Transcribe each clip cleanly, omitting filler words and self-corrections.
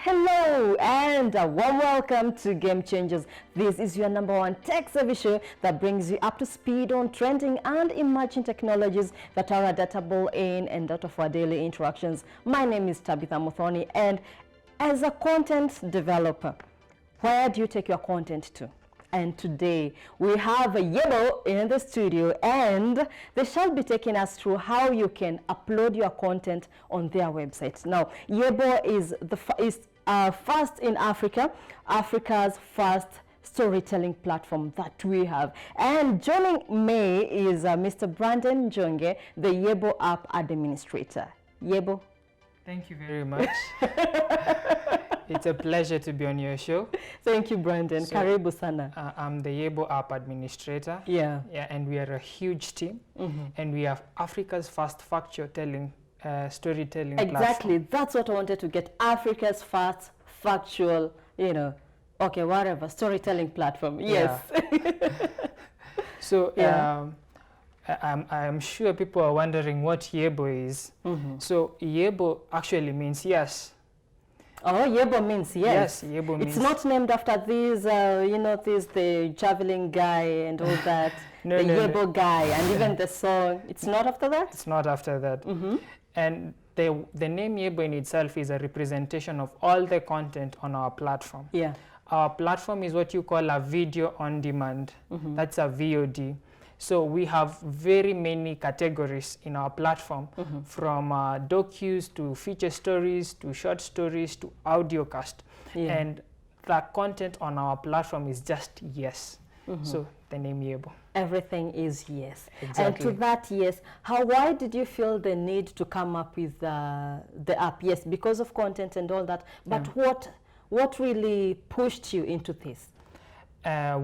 Hello and a warm welcome to Game Changers. This is your #1 tech-savvy show that brings you up to speed on trending and emerging technologies that are adaptable in and out of our daily interactions. My name is Tabitha Muthoni, and as a content developer, where do you take your content to? And today we have Yebo in the studio, and they shall be taking us through how you can upload your content on their website. Now, Yebo is first in Africa, Africa's first storytelling platform that we have. And joining me is Mr. Branden Njonge, the Yebo app administrator. Yebo. Thank you very much. It's a pleasure to be on your show. Thank you, Branden. So, Karibu sana. I'm the Yebo app administrator. Yeah, and we are a huge team. And we have Africa's first factual storytelling exactly. platform. That's what I wanted to get. Africa's first factual, okay, whatever, storytelling platform. Yes. Yeah. So I'm sure people are wondering what Yebo is. So Yebo actually means yes. Oh, Yebo means yes. Yes, Yebo means... It's not named after these, the javelin guy and all that. No, the no, Yebo guy, and even the song. It's not after that? It's not after that. And the name Yebo in itself is a representation of all the content on our platform. Yeah. Our platform is what you call a video on demand. That's a VOD. So we have very many categories in our platform, from docus to feature stories to short stories to audiocast. Yeah. And the content on our platform is just yes. So the name Yebo. Everything is yes. Exactly. And to that yes, why did you feel the need to come up with the app? Yes, because of content and all that. But what really pushed you into this?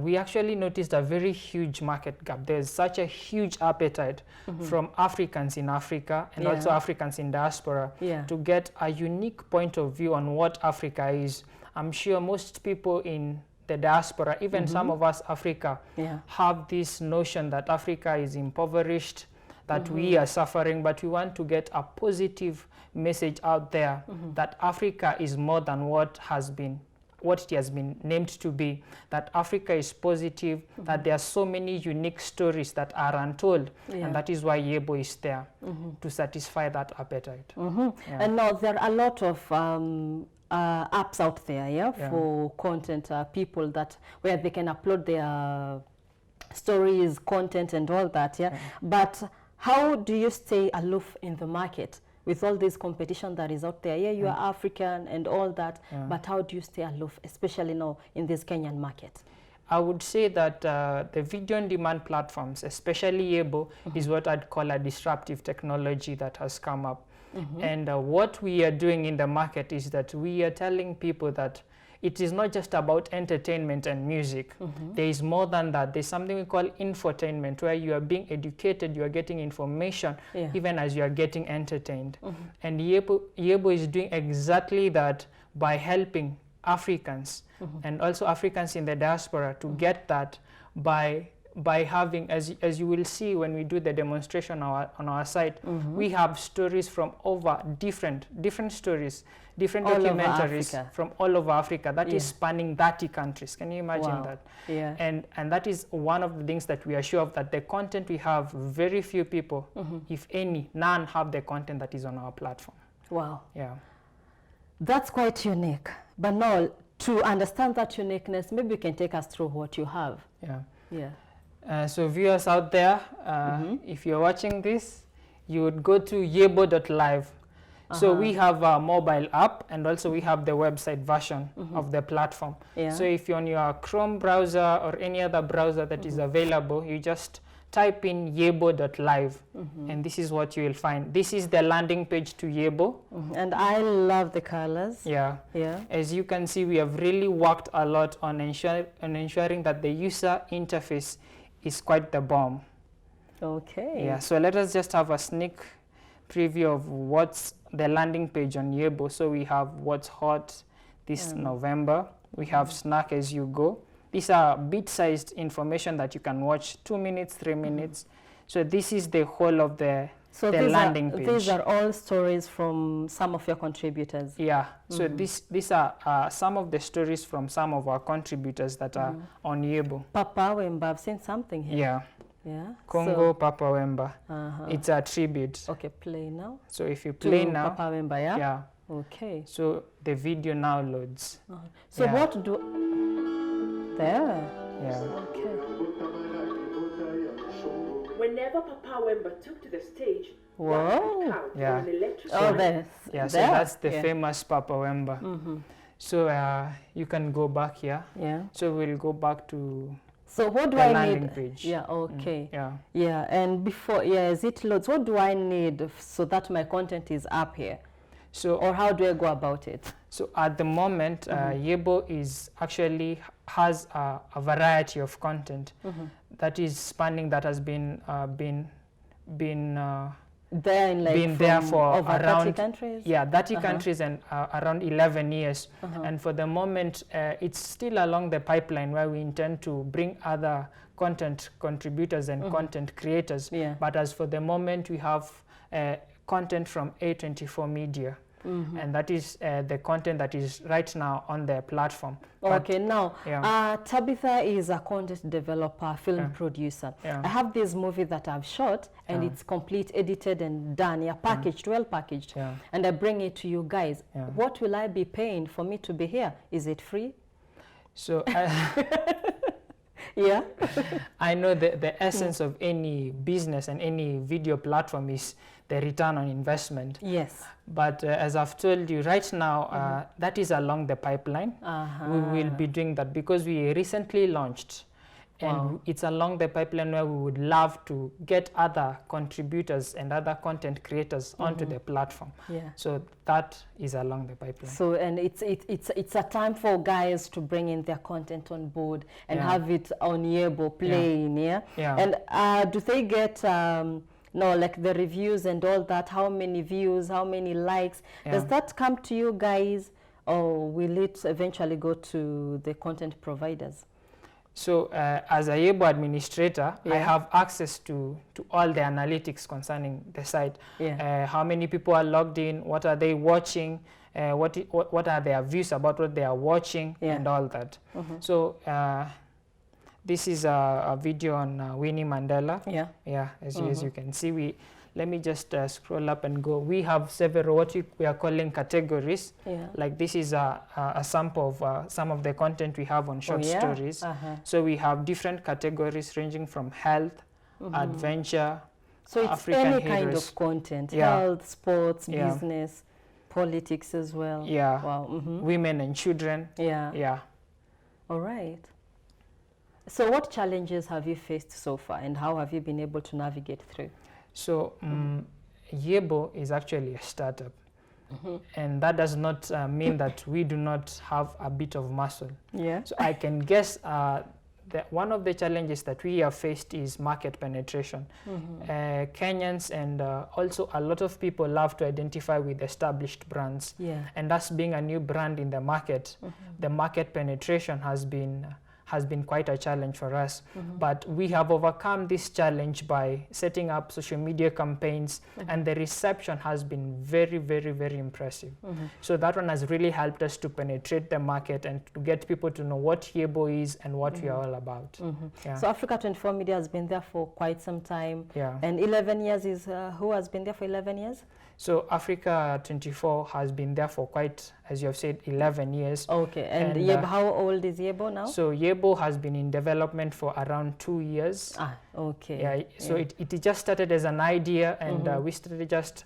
We actually noticed a very huge market gap. There's such a huge appetite from Africans in Africa and also Africans in diaspora to get a unique point of view on what Africa is. I'm sure most people in the diaspora, even some of us Africa, have this notion that Africa is impoverished, that we are suffering, but we want to get a positive message out there that Africa is more than what it has been named to be, that Africa is positive, that there are so many unique stories that are untold, and that is why Yebo is there, to satisfy that appetite. And now there are a lot of apps out there, for content people where they can upload their stories, content and all that, But how do you stay aloof in the market? With all this competition that is out there, you are African and all that, but how do you stay aloof, especially now in this Kenyan market? I would say that the video on demand platforms, especially Yebo, is what I'd call a disruptive technology that has come up. And what we are doing in the market is that we are telling people that it is not just about entertainment and music. There is more than that. There's something we call infotainment, where you are being educated, you are getting information, even as you are getting entertained. And Yebo is doing exactly that by helping Africans and also Africans in the diaspora to get that by having, as you will see when we do the demonstration on our site, we have stories from over different stories, different documentaries from all over Africa that is spanning 30 countries. Can you imagine that? Yeah. And that is one of the things that we are sure of, that the content we have, very few people, if any, none have the content that is on our platform. Wow. Yeah. That's quite unique. But now, to understand that uniqueness, maybe you can take us through what you have. Yeah. So viewers out there, if you're watching this, you would go to yebo.live. So we have a mobile app, and also we have the website version of the platform. So if you're on your Chrome browser or any other browser that is available, you just type in yebo.live, and this is what you will find. This is the landing page to Yebo. And I love the colors. Yeah. As you can see, we have really worked a lot on ensuring that the user interface is quite the bomb. Okay. Yeah, so let us just have a sneak preview of what's the landing page on Yebo. So we have what's hot this November. We have snack as you go. These are bit-sized information that you can watch 2 minutes, 3 minutes. So this is the whole of the So the landing page. These are all stories from some of your contributors. Yeah. So these are some of the stories from some of our contributors that are on Yebo. Papa Wemba, I've seen something here. Yeah. Yeah. Congo Papa Wemba. It's a tribute. Okay, play now. So if you play to now. Papa Wemba, yeah? Yeah. Okay. So the video now loads. So yeah. what do... There. Yeah. Okay. Whenever Papa Wemba took to the stage, Whoa. Yeah. Oh, there. Yeah, so there. that's the famous Papa Wemba. So you can go back here. Yeah. So we'll go back to so what do the I landing need? page. Yeah, okay. Yeah. Yeah, and before, as it loads, what do I need so that my content is up here? So, or how do I go about it? So at the moment, Yebo is actually has a variety of content that is spanning, that has been there in like been there for over around 30 countries? Yeah, 30 countries and around 11 years. And for the moment, it's still along the pipeline where we intend to bring other content contributors and content creators. Yeah. But as for the moment, we have content from A24 Media. And that is the content that is right now on their platform. Okay, now, yeah. Tabitha is a content developer, film producer. Yeah. I have this movie that I've shot, and it's complete, edited and done, packaged, well packaged. Yeah. And I bring it to you guys. Yeah. What will I be paying for me to be here? Is it free? So, yeah. I know the essence of any business and any video platform is the return on investment. Yes. But as I've told you right now, that is along the pipeline. We will be doing that because we recently launched. And it's along the pipeline where we would love to get other contributors and other content creators onto the platform. Yeah. So that is along the pipeline. So and it's a time for guys to bring in their content on board and have it on Yebo playing. Yeah. And do they get like the reviews and all that? How many views? How many likes? Does that come to you guys, or will it eventually go to the content providers? So as a Yebo administrator, I have access to all the analytics concerning the site. How many people are logged in, what are they watching, what are their views about what they are watching, and all that. So this is a video on Winnie Mandela. As you can see, let me just scroll up and go. We have several what we are calling categories. Like this is a sample of some of the content we have on short stories. So we have different categories ranging from health, adventure, so it's African any heroes. kind of content, health, sports, business, politics as well. Wow. Women and children. All right. So what challenges have you faced so far, and how have you been able to navigate through? So Yebo is actually a startup, and that does not mean that we do not have a bit of muscle. So I can guess that one of the challenges that we have faced is market penetration. Kenyans and also a lot of people love to identify with established brands, and us being a new brand in the market, the market penetration has been quite a challenge for us. But we have overcome this challenge by setting up social media campaigns, and the reception has been very, very, very impressive. So that one has really helped us to penetrate the market and to get people to know what Yebo is and what we are all about. So Africa 24 Media has been there for quite some time. And 11 years is, who has been there for 11 years? So Africa 24 has been there for quite, as you have said, 11 years. Okay, and Yebo, how old is Yebo now? So Yebo has been in development for around 2 years. Okay. So it just started as an idea, and we started just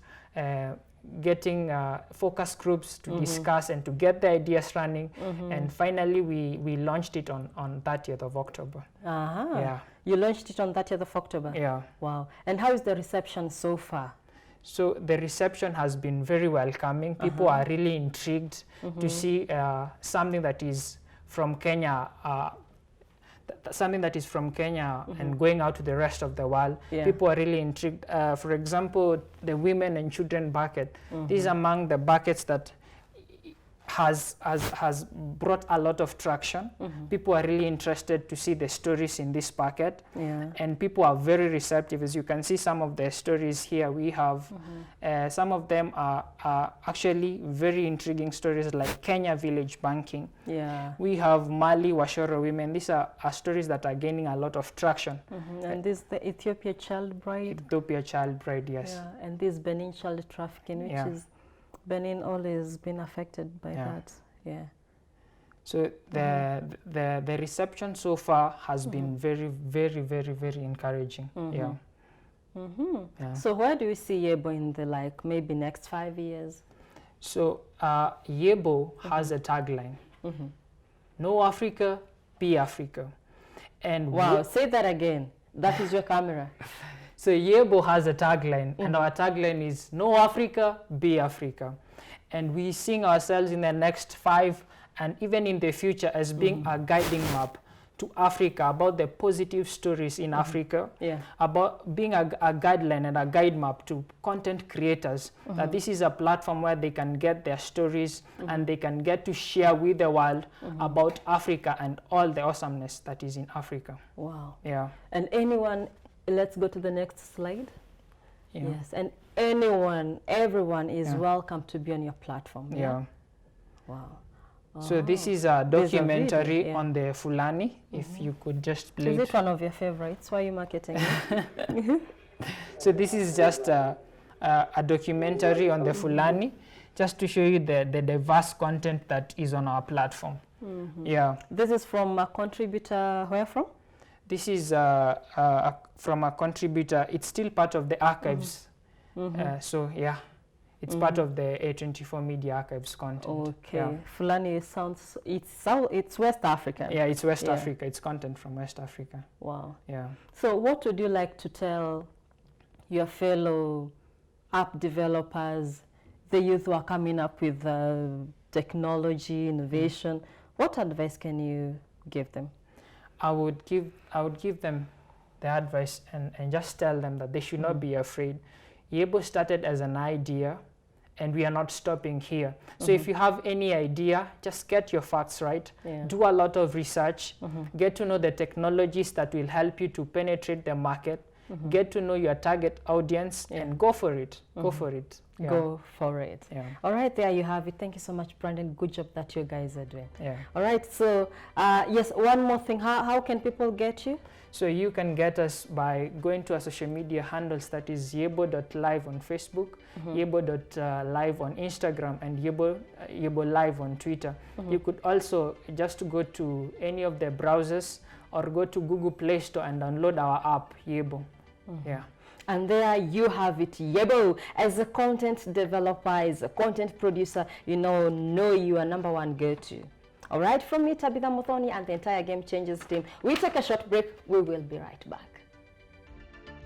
getting focus groups to discuss and to get the ideas running. And finally, we launched it on 30th of October. You launched it on 30th of October? Wow. And how is the reception so far? So the reception has been very welcoming. People are really intrigued to see something that is from Kenya, and going out to the rest of the world. People are really intrigued. For example, the women and children bucket. This is among the buckets that has brought a lot of traction. People are really interested to see the stories in this packet, and people are very receptive. As you can see, some of the stories here we have, some of them are actually very intriguing stories, like Kenya village banking. We have Mali Washoro women. These are stories that are gaining a lot of traction. And this the Ethiopia child bride. Ethiopia child bride, yes. And this Benin child trafficking, which is Benin always been affected by that. So the reception so far has been very, very, very, very encouraging. So where do you see Yebo in the maybe next 5 years? So Yebo has a tagline: "No Africa, be Africa." And wow, say that again. That is your camera. So Yebo has a tagline, and our tagline is "No Africa, be Africa." And we sing ourselves in the next 5 and even in the future as being a guiding map to Africa, about the positive stories in Africa, about being a guideline and a guide map to content creators, that this is a platform where they can get their stories and they can get to share with the world about Africa and all the awesomeness that is in Africa. Wow. And anyone, let's go to the next slide. Yes, and everyone is welcome to be on your platform. Wow. So this is a documentary on the Fulani. If you could just play. Is it one of your favorites? Why are you marketing it? So this is just a documentary on the Fulani, just to show you the diverse content that is on our platform. This is from a contributor. Where from? This is from a contributor. It's still part of the archives. So it's part of the A24 Media Archives content. Okay. Fulani sounds, it's West Africa. Yeah, it's West Africa. It's content from West Africa. Wow. Yeah. So what would you like to tell your fellow app developers, the youth who are coming up with technology, innovation? What advice can you give them? I would give them the advice and just tell them that they should not be afraid. Yebo started as an idea, and we are not stopping here. So if you have any idea, just get your facts right. Do a lot of research. Get to know the technologies that will help you to penetrate the market. Get to know your target audience and go for it. Go for it. Go for it. All right, there you have it. Thank you so much, Branden. Good job that you guys are doing. All right, so yes, one more thing. How can people get you? So you can get us by going to our social media handles, that is yebo.live on Facebook, yebo.live on Instagram, and yebo live on Twitter. You could also just go to any of the browsers or go to Google Play Store and download our app, Yebo. And there you have it, Yebo. As a content developer, as a content producer, you know you are #1 go-to. All right, from me, Tabitha Muthoni, and the entire Game Changers team, we take a short break. We will be right back.